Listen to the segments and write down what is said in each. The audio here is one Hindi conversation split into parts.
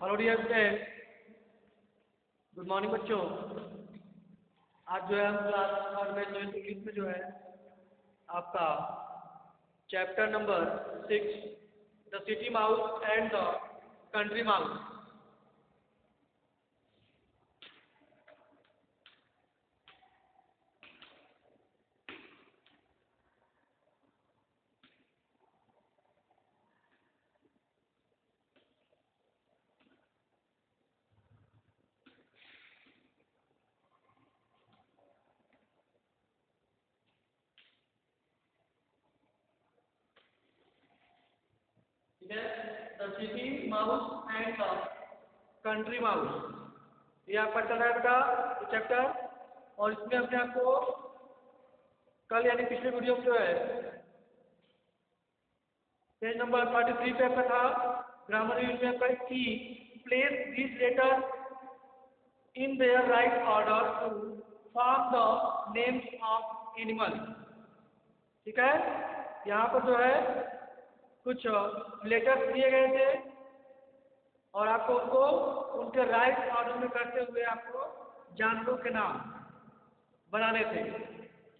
Hello dear student, good morning बच्चों। आज जो है हम क्लास थर्ड में जो इंग्लिश में जो है आपका chapter number 6 the city mouse and the country mouse. The city mouse and the country mouse, ये आपका चल रहा है बेटा चैप्टर। और इसमें हमने आपको कल यानी पिछले वीडियो में जो है पेज नंबर 33 पे आपका था ग्रामर यूज में आपका की place this letter in their right order to form the names of animal. ठीक है, यहाँ पर जो है कुछ लेटर्स दिए गए थे और आपको उनको उनके राइट ऑर्डर में करते हुए आपको जानवरों के नाम बनाने थे।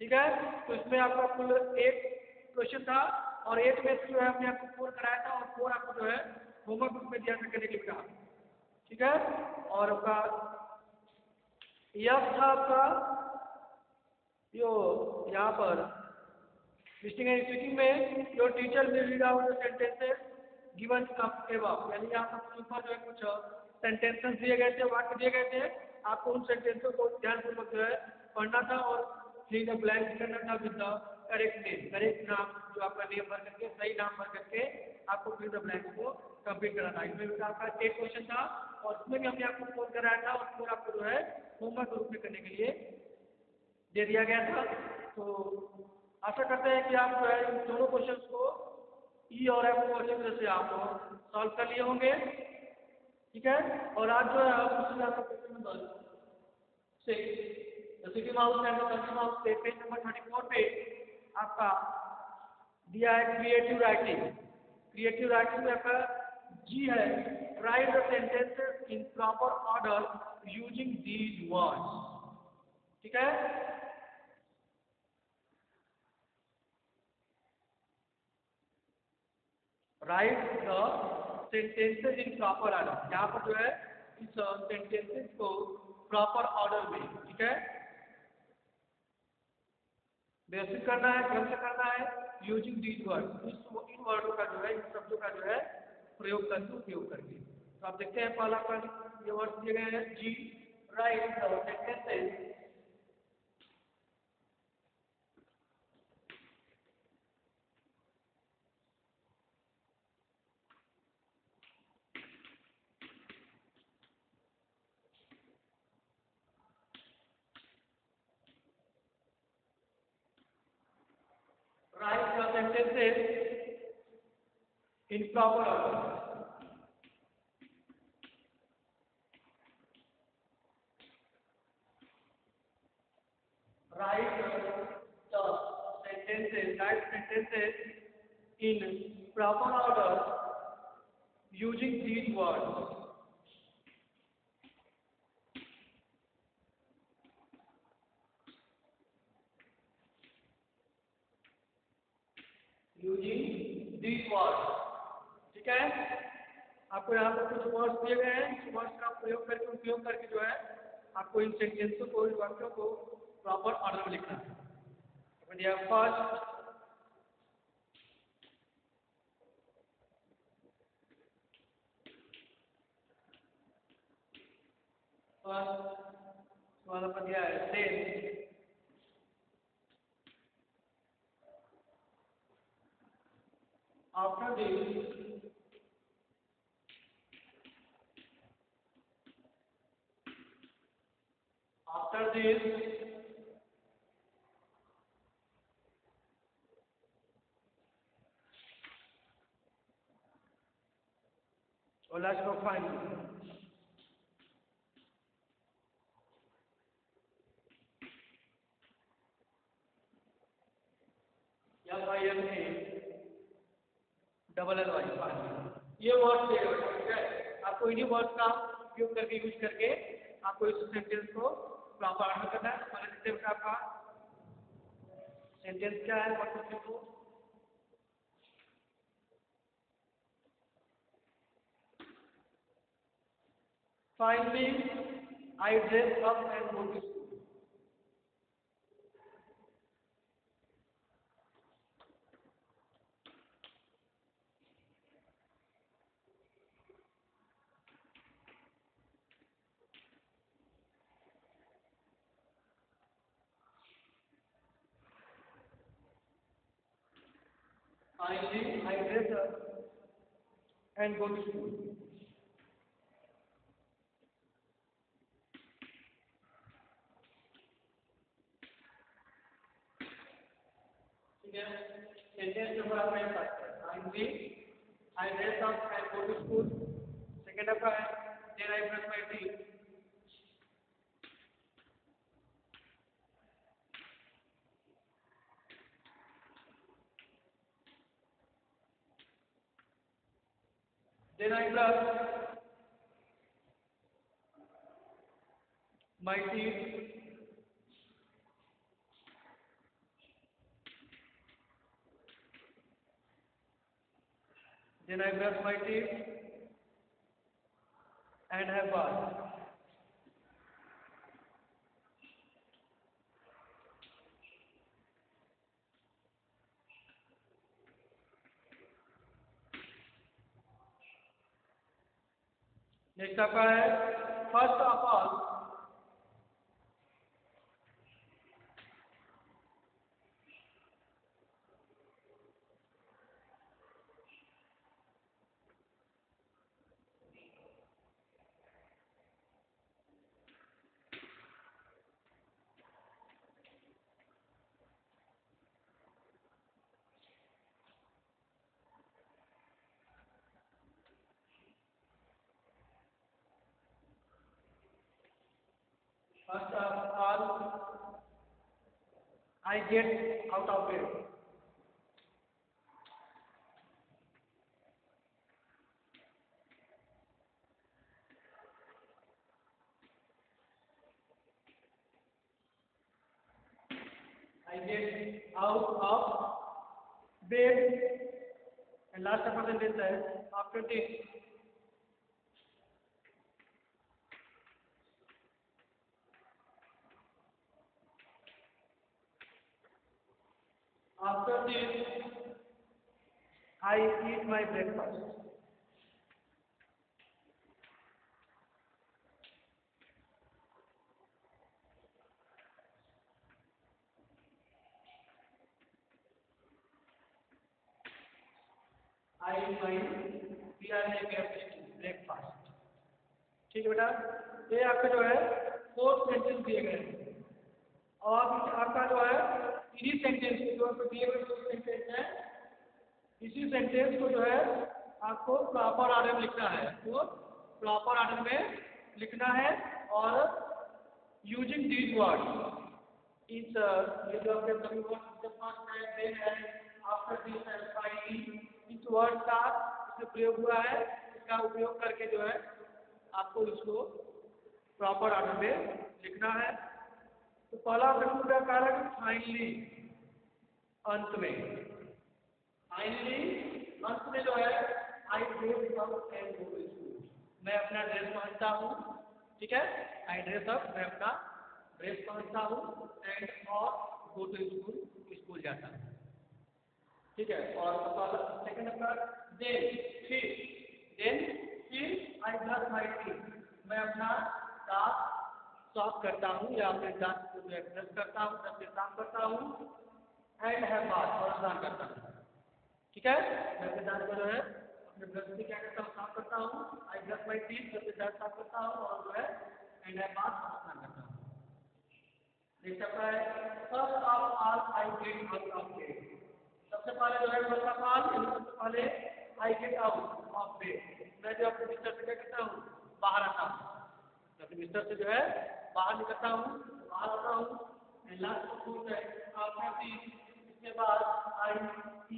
ठीक है, तो इसमें आपका कुल 8 क्वेश्चन था और 8 में से जो है हमने आपको 4 कराया था और 4 आपको जो है होमवर्क बुक में दिया था करने के लिए कहा। ठीक है, और आपका यह था आपका जो यहाँ पर लिस्टिंग एंड स्पीकिंग में your teacher will read out the sentences given up above, यानी यहाँ पर ऊपर जो है कुछ सेंटेंसेस दिए गए थे, वाक्य दिए गए थे, आपको उन सेंटेंसों को ध्यानपूर्वक जो है पढ़ना था और फिल द ब्लैंक करना था with the correct name, correct नाम जो आपका नेम भर करके सही नाम भर करके आपको फिल द ब्लैंक को कंप्लीट करना था। इसमें भी आपका 8 क्वेश्चन था और इसमें भी हमने आपको फोन कराया था और फोन आपको जो है होमवर्क रूप में करने के लिए दे दिया गया था। तो आशा करते हैं कि आप जो है इन दोनों क्वेश्चंस को ई और एफ को अच्छी तरह से आप सॉल्व कर लिए होंगे। ठीक है, और आज जो है आप question number 6 the city mouse and the country mouse पे पेज नंबर 34 पे आपका दिया है क्रिएटिव राइटिंग। क्रिएटिव राइटिंग में आपका जी है right the sentences in proper order using these words. ठीक है, right the sentences in proper order, यहाँ पर जो है इस सेंटेंसेज को प्रॉपर ऑर्डर में, ठीक है, व्यवस्थित करना है, क्रम से करना है यूजिंग दीज वर्ड, इन वर्डों का जो है इन शब्दों का जो है प्रयोग करके उपयोग करके। तो आप देखते हैं पहला पर ये वर्ड दिए गए हैं जी write the sentences write the sentences in proper order. Write sentences in proper order using these words. Using these words. ठीक है, आपको यहाँ पर कुछ वर्ड्स दिए गए हैं, इस वर्ड्स का प्रयोग करके उपयोग करके जो है आपको इन सेंटेंसों को, इन वाक्यों को प्रॉपर ऑर्डर में लिखना है। फर्स्ट वाला पर दिया है सेम, after this और लास्ट को फाइनल। FINAL ये वर्ड दिए गए, ठीक है, आपको आपको इन्हीं वर्ड्स का उपयोग करके यूज करके आपको इस सेंटेंस को प्रॉपर आंसर करना है। पहले देखते हैं आपका सेंटेंस क्या है। What is it? Finally, I dress up and go to school. Finally, I dress up and go to school. ठीक है, सेंटेंस नंबर आपका ये फर्स्ट है। Finally, I dress up and go to school. Second आपका है then I brush my teeth. Then I brush my teeth. Then I brush my teeth and have bath. Next आपका है first of all I get out of bed. I get out of bed. And last sentence is after this. After this, I eat my breakfast. I eat my breakfast. ठीक है बेटा, ये आपका जो है फोर्थ सेंटेंस दिए गए हैं। और आपका जो है इन्हीं सेंटेंस को जो आपको दिए गए जो सेंटेंस है इसी सेंटेंस को जो है आपको प्रॉपर ऑर्डर में लिखना है। तो प्रॉपर ऑर्डर में लिखना है और यूजिंग दीज वर्ड्स इस ये जो आपके सभी वर्ड्स जब फर्स्ट है देन है आफ्टर दिस है फाइनली इस वर्ड का इसमें प्रयोग हुआ है। इसका उपयोग करके जो है आपको इसको प्रॉपर ऑर्डर में लिखना है। तो पहला प्रकार कारक फाइनली अंत में। फाइनली अंत में जो है I dress up and go to school. मैं अपना ड्रेस पहनता हूँ। ठीक है, आई ड्रेस अप मैं अपना ड्रेस पहनता हूँ एंड और गो टू स्कूल स्कूल जाता हूँ। ठीक है, और सेकंड नंबर देन फिर आई ब्रश माय टीथ। मैं अपना दांत साफ करता हूँ या अपने दांत को जो है ब्रश करता हूँ, दांत से साफ करता हूँ एंड हैव बाथ और स्नान करता हूँ। ठीक है, मैं अपने दांत को जो है अपने ब्रश से क्या करता हूँ साफ करता हूँ। आई ब्रश माय टीथ अपने दांत साफ करता हूँ और जो है एंड हैव बाथ और स्नान करता हूँ। नेक्स्ट आपका है first of all I get out of bed. सबसे पहले जो है फर्स्ट ऑफ ऑल सबसे पहले I get out of bed. मैं जो अपने बिस्तर से क्या करता हूँ बाहर आता हूँ। अपने बिस्तर से जो है बाहर निकलता हूँ, बाहर आता हूँ एंड लास्ट फोर्थ है आफ्टर दिस। इसके बाद आई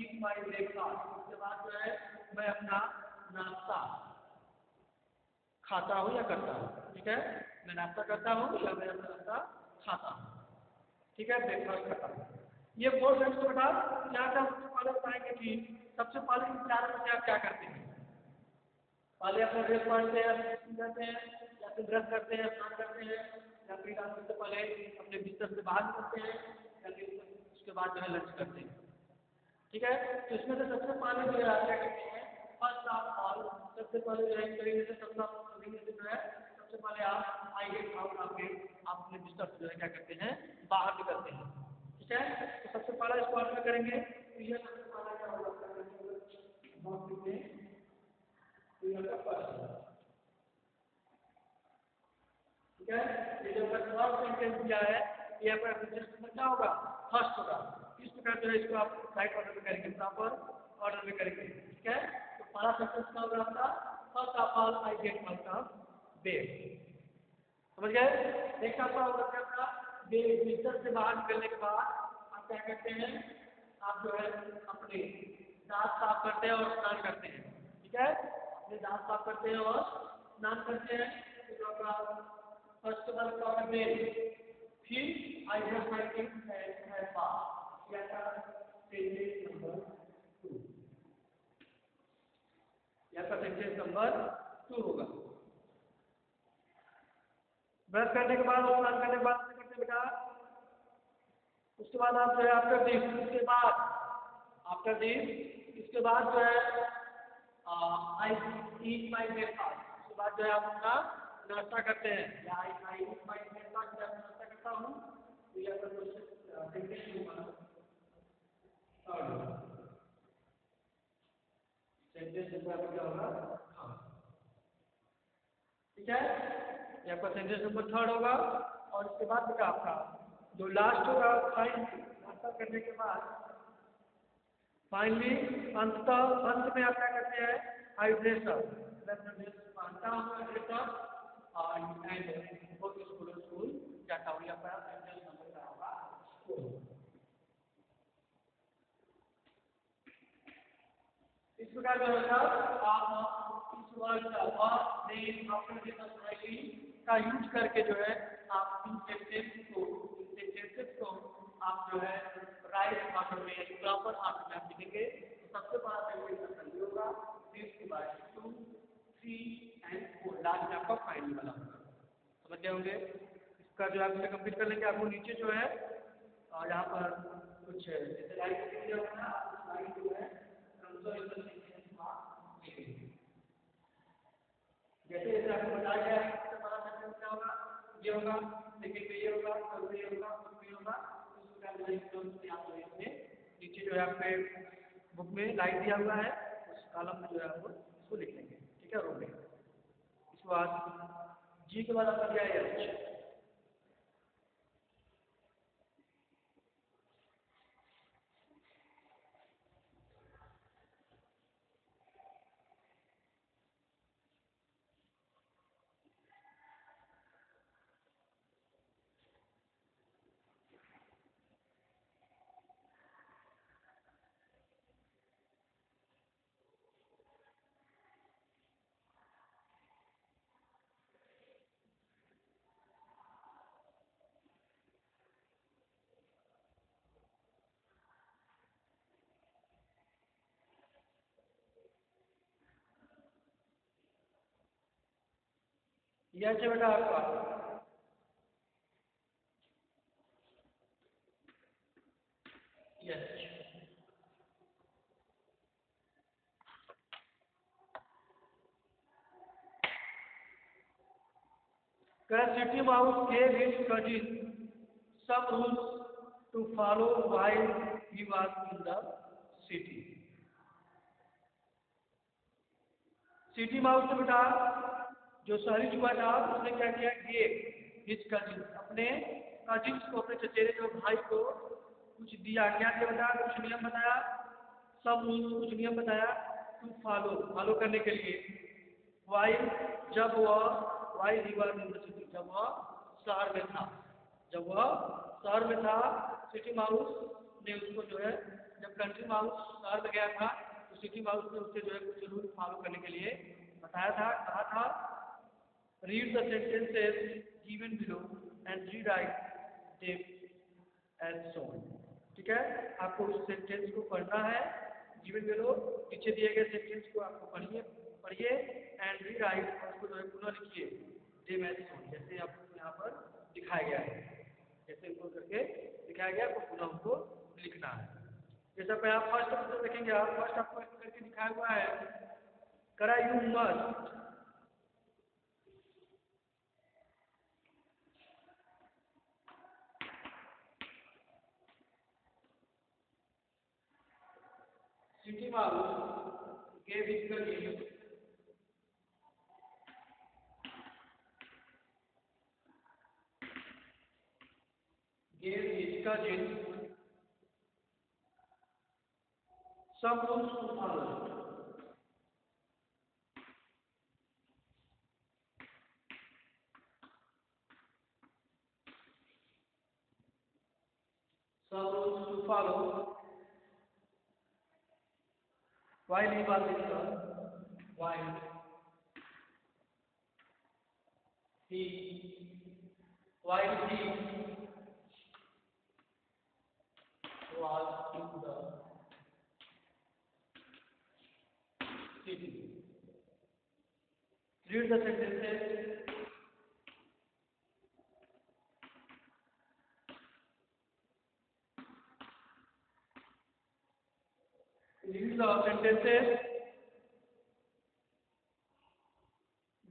ईट माय ब्रेकफास्ट। इसके बाद जो है मैं अपना नाश्ता खाता हूँ या करता हूँ, ठीक है। मैं नाश्ता करता हूँ या मैं नाश्ता खाता हूँ, ठीक है, ब्रेकफास्ट करता हूँ। ये 4 सेंटेंस बेटा यहाँ से हम सबसे पहले बताएंगे कि सबसे पहले इन चारों में से आप क्या करते हैं। पहले अपना ड्रेस पहनते हैं, जाते हैं, या फिर ब्रश करते हैं, स्नान करते हैं, या फिर आप सबसे पहले अपने बिस्तर से बाहर निकलते हैं, या फिर उसके बाद जो है लंच करते हैं, ठीक है। तो इसमें से सबसे पहले जो है आप क्या करते हैं, फर्स्ट ऑफ ऑल सबसे पहले जो है तरीके से सबसे तरीके से जो है सबसे पहले आप आई गेट आउट आपके आप अपने बिस्तर से जो है क्या करते हैं, बाहर निकलते हैं, ठीक है। तो सबसे पहला इसको आप करेंगे, तो ये सबसे पहला क्या होगा ठीक है। ये जो फर्स्ट सेंटेंस दिया है ये आपका सेंटेंस क्या होगा, फर्स्ट होगा। इस प्रकार जो है इसको आप राइट ऑर्डर में करेंगे, प्रॉपर ऑर्डर में करेंगे, ठीक है। तो पहला सेंटेंस क्या होगा आपका, first of all I get out of bed, समझ गए। नेक्स्ट आपका होगा क्या आपका, बिस्तर से बाहर निकलने के बाद आप क्या करते हैं, आप जो है अपने दांत साफ करते हैं और स्नान करते हैं, ठीक है। अपने दांत साफ करते हैं और स्नान करते हैं, तो आपका फर्स्ट बार क्या करते हैं, फिर I brush my teeth and bath, या का सेंटेंस नंबर 2, या का सेंटेंस नंबर 2 होगा। ब्रश करने के बाद और स्नान करने के बाद क्या करते हैं बेटा, उसके बाद आप जो है आफ्टर दिस, इसके बाद आफ्टर दिस, इसके बाद जो है आई ईट माय ब्रेकफास्ट, उसके बाद जो है आप अपना नाश्ता करते हैं, या आई ईट माय ब्रेकफास्ट, जब नाश्ता करता हूँ, तो यह क्वेश्चन सेंटेंस होगा थर्ड, सेंटेंस नंबर क्या होगा, हाँ, ठीक है। ये आपका सेंटेंस नंबर थर्ड होगा। और इसके बाद बेटा आपका जो लास्ट होगा, फाइन नाश्ता करने के बाद फाइनली अंततः अंत में आप क्या करते हैं, हाइड्रेशन, मैं अपना ड्रेस पहनता हूँ, hydration and go to school जाता हूँ, या आपका सेंटेंस नंबर क्या होगा, 4। इस प्रकार जो है आप इस वर्ड का देन आफ्टर दिस स्माइली का यूज करके जो है आप इन सेंटेंसेस को आप जो है राइट ऑर्डर में यानी प्रॉपर ऑर्डर में आप लिखेंगे। तो सबसे पहला सेंटेंस आपका होगा, फिर उसके बाद 2 3 एंड 4 लास्ट में आपका फाइनल वाला होगा, समझ गए होंगे। इसका जो आप इसे कंप्लीट कर लेंगे, आपको नीचे जो है और यहाँ पर कुछ जैसे लाइट दिया होगा ना, लाइट जो है जैसे जैसे आपको बताया गया है सबसे बड़ा सेंटेंस क्या होगा, ये होगा, लेकिन ये होगा, कल ये होगा, ये होगा, उस प्रकार से आप इसमें नीचे जो है आपके बुक में लाइन दिया हुआ है, उस कॉलम में जो है आपको इसको लिख लेंगे, ठीक है, रो में। इसके बाद जी के बाद आपका क्या है, यह है बेटा आपका yes. City Mouse gave his cousin some rules to follow while he was in the city. City mouse ने बेटा जो शहरी चूहा था उसने क्या किया, गेव हिज कजिन, अपने कजिन्स को, अपने चचेरे जो भाई को कुछ दिया, क्या दिया बेटा, कुछ नियम बताया, सब कुछ नियम बताया टू फॉलो, फॉलो करने के लिए, वाइल जब वह while he was in the city, जब वह शहर में था, जब वह शहर में था, सिटी माउस ने उसको जो है, जब कंट्री माउस शहर में गया था तो सिटी माउस ने उससे जो है कुछ रूल फॉलो करने के लिए बताया था, कहा था Read the sentences given below and rewrite them as shown. ठीक है, आपको उस सेंटेंस को पढ़ना है, गिवन बिलो नीचे दिए गए सेंटेंस को आपको पढ़िए एंड रीराइट, और उसको जो है पुनः लिखिए देम एज शोन, जैसे आपको यहाँ पर दिखाया गया है, जैसे इनको करके दिखाया गया आपको पुनः उनको लिखना है। जैसा पे आप फर्स्ट तो देखेंगे, आप फर्स्ट आपको करके दिखाया हुआ है, करा you must, City Mouse gave his cousin some rules to follow. Some rules to follow while he was in the while he while he was in the city. Read the sentences. Read the sentences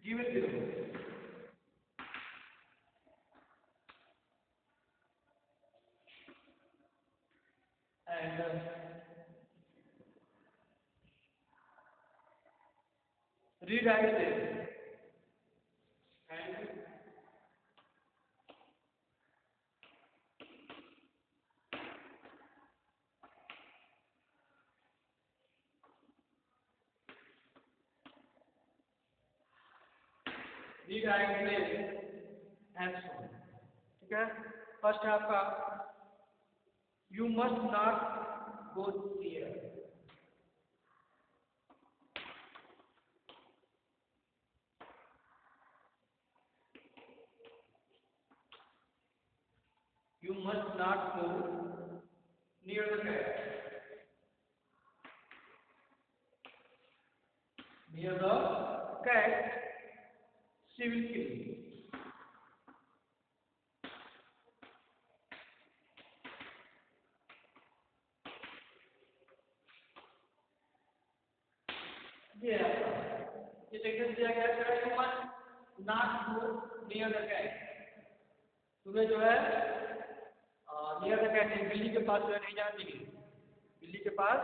given below. And rewrite them. And rewrite them and so on. ठीक है, फर्स्ट है आपका you must not go here, you must not go near the cat. Near the cat, she will kill you. ये सेंटेंस दिया गया है, you must not go near the cat. तुम्हें जो है नियर द कैट, बिल्ली के पास जो है नहीं जाना चाहिए, बिल्ली के पास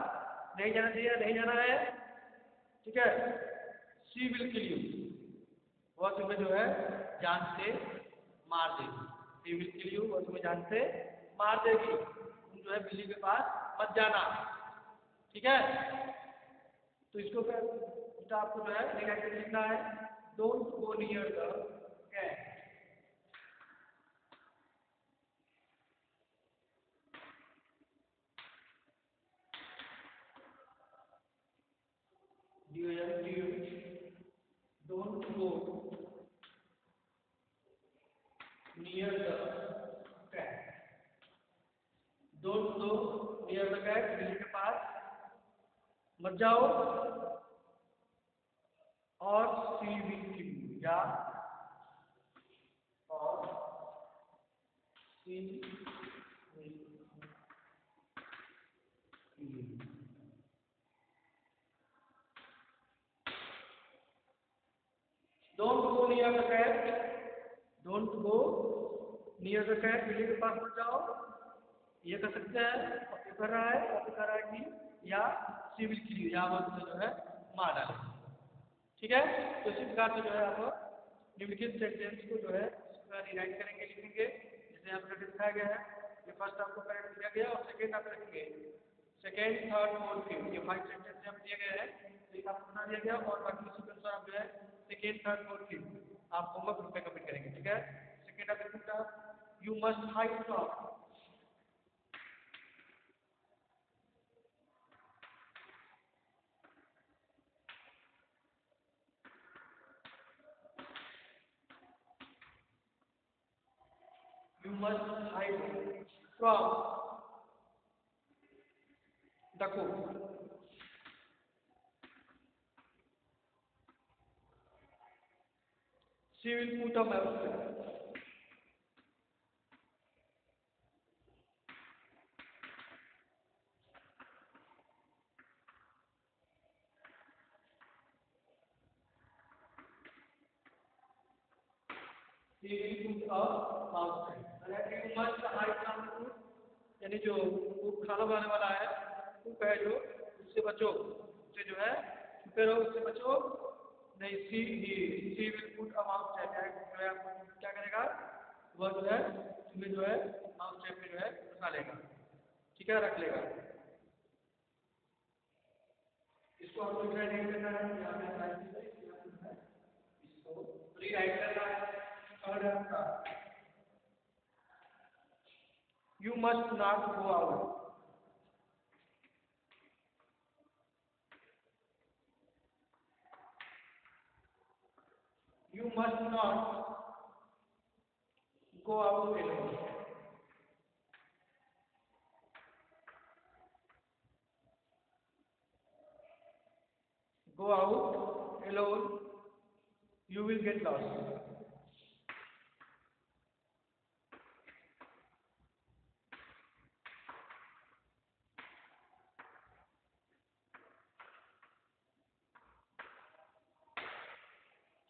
नहीं जाना चाहिए, नहीं जाना है, ठीक है। शी विल किल यू, वह तुम्हें जो है जान से मार देगी, शी विल किल यू, वह तुम्हें जान से मार देगी, तुम जो है बिल्ली के पास मत जाना, ठीक है। तो इसको फिर आपको जो है नेगेटिव लिखना है, don't go near the cat. Don't go near the cat. Don't go near the cat, बिल्ली के पास मत जाओ, और she will kill you, या और she will kill you. Don't go near the cat. Don't go near the cat. बिल्ली के पास मत जाओ, ये कर सकते हैं, कॉपी कर रहा है, कॉपी कर रहा है कि या she will kill you, या वो जो है मार डाले, ठीक है। तो इसी प्रकार से जो है आप निम्नलिखित सेंटेंस को जो है रिराइट करेंगे, लिखेंगे, जैसे यहाँ पर दिखाया गया है। ये फर्स्ट आपको करेक्ट दिया गया, और सेकेंड आप लिखेंगे, सेकेंड थर्ड फोर्थ फिफ्थ, ये 5 सेंटेंस यहाँ दिए गए हैं, तो ये आपको बना दिया गया, और बाकी इसी के अनुसार आप जो है सेकेंड थर्ड फोर्थ फिफ्थ आप होमवर्क ग्रुप में कमेंट करेंगे, ठीक है। सेकेंड आप लिखूंगा, you must high top, must hide from the cook. She will put a mouse. He will put a mouse. And you must hide from the cook. यानी जो कुक खाना बनाने वाला है, कुक है जो, उससे बचो, उससे जो है छुपे रहो, उससे बचो नहीं। She will put a mouth tape, जो है क्या करेगा, वह जो है तुम्हें जो है माउथ टैप में जो है फंसा लेगा, ठीक है, रख लेगा। इसको आपको रीराइट करना है, यहाँ पे इसको रीराइट करना है। थर्ड है आपका, you must not go out. You must not go out alone. Go out alone, you will get lost.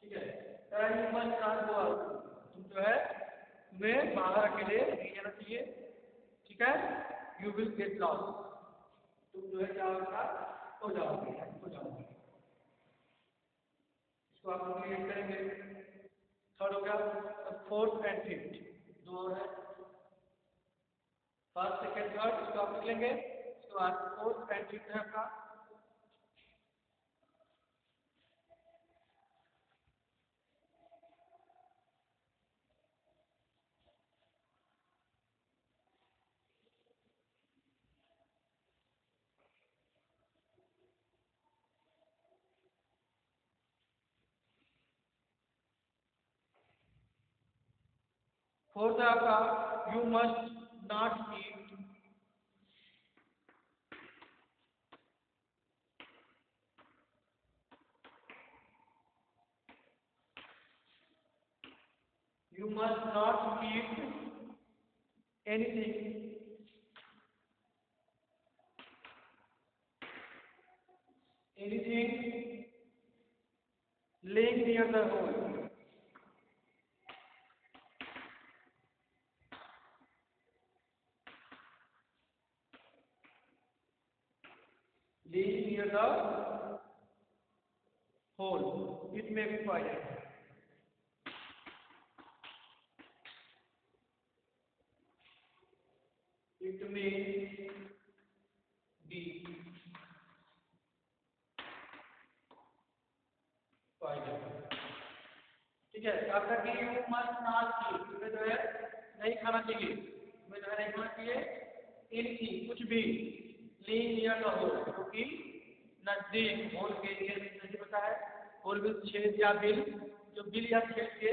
ठीक है, you must not go out. तुम जो है तुम्हें बाहर अकेले नहीं जाना चाहिए, ठीक है। You will get lost. तुम जो है क्या होगा, खो जाओगे, खो जाओगे। इसको आप क्लियर करेंगे। थर्ड हो गया। फोर्थ एंड फिफ्थ दो है, फर्स्ट सेकेंड थर्ड, इसको आप लिख लेंगे। इसके बाद फोर्थ एंड फिफ्थ है आपका। फोर्थ है आपका, you must not eat you must not eat anything laying near the hole. Laying near the hole, it may be poison. It may be poison. ठीक है, आपका कि यू मस्ट नॉट ईट, तुम्हें जो है नहीं खाना चाहिए, तुम्हें जो है नहीं खाना चाहिए एनीथिंग, कुछ भी, लीइंग नियर द होल, क्योंकि नजदीक होल के, ये नहीं पता है, होल में छेद या बिल, जो बिल या छेद के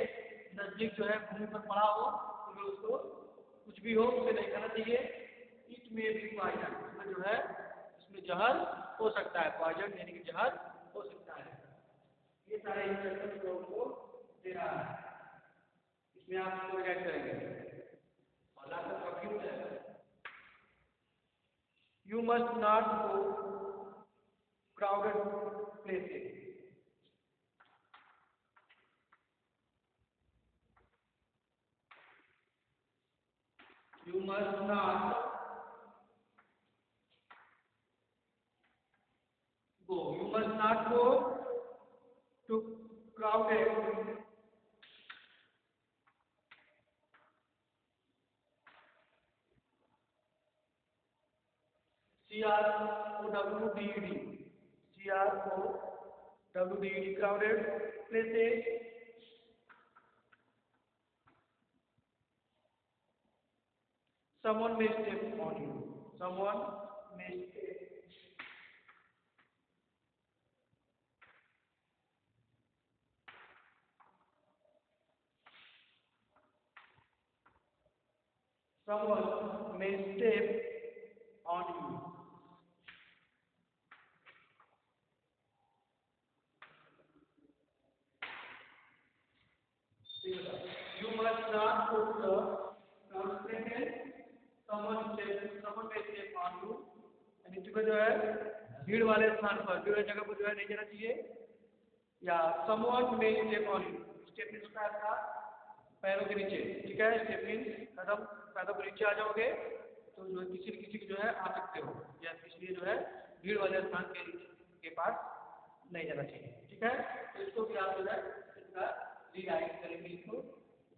नजदीक जो है भूमि पर पड़ा हो, तुम्हें उसको कुछ भी हो उसे नहीं खाना चाहिए। इट में भी पॉइजन, उसमें जो है उसमें जहर हो सकता है, पॉइजन यानी कि जहर हो सकता है। ये सारे इंस्ट्रक्शन को दे रहा है, इसमें आप इसको ऐड करेंगे और लास्ट में कंफ्यूज है। You must not go crowded places. You must not go. You must not go to crowded crowded crowded places. Someone may step on you. Someone may step. someone may step on you. You must not put the constraint someone may step on you. यानी तुम्हें जो है भीड़ वाले स्थान पर, भीड़ वाली जगह पर जो है नहीं जाना चाहिए. या someone may step on you. Step means का था पैरों के नीचे, ठीक है. स्टेप मीन्स कदम, पैरों के नीचे आ जाओगे तो जो किसी जो है आ सकते हो, या इसलिए जो है भीड़ वाले स्थान के पास नहीं जाना चाहिए, ठीक है. तो इसको भी आप जो है इसका रीराइट करेंगे इसको,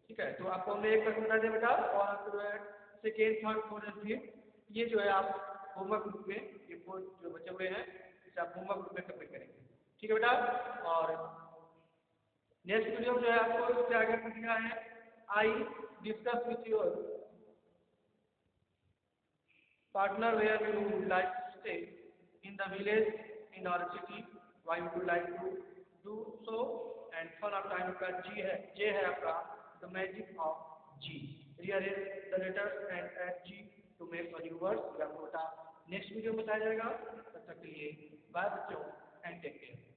ठीक है. तो आपको हमने एक प्रश्न बता दिया बेटा, और आपको जो है second, third, fourth and fifth ये जो है आप होमवर्क ग्रुप में, ये फोर्थ जो बचे हुए हैं इसे आप होमवर्क ग्रुप में कंप्लीट करेंगे, ठीक है बेटा. और नेक्स्ट वीडियो जो है आपको इससे आगे पूछना है, I discuss with your partner where you would like to stay in the village in our city, why would you like to do so, and fun of time का जी है, जे है आपका the magic of G. Rearrange the letters and add G to make new words. या बेटा नेक्स्ट वीडियो में बताया जाएगा. तब तक के लिए बाय बच्चों एंड टेक केयर.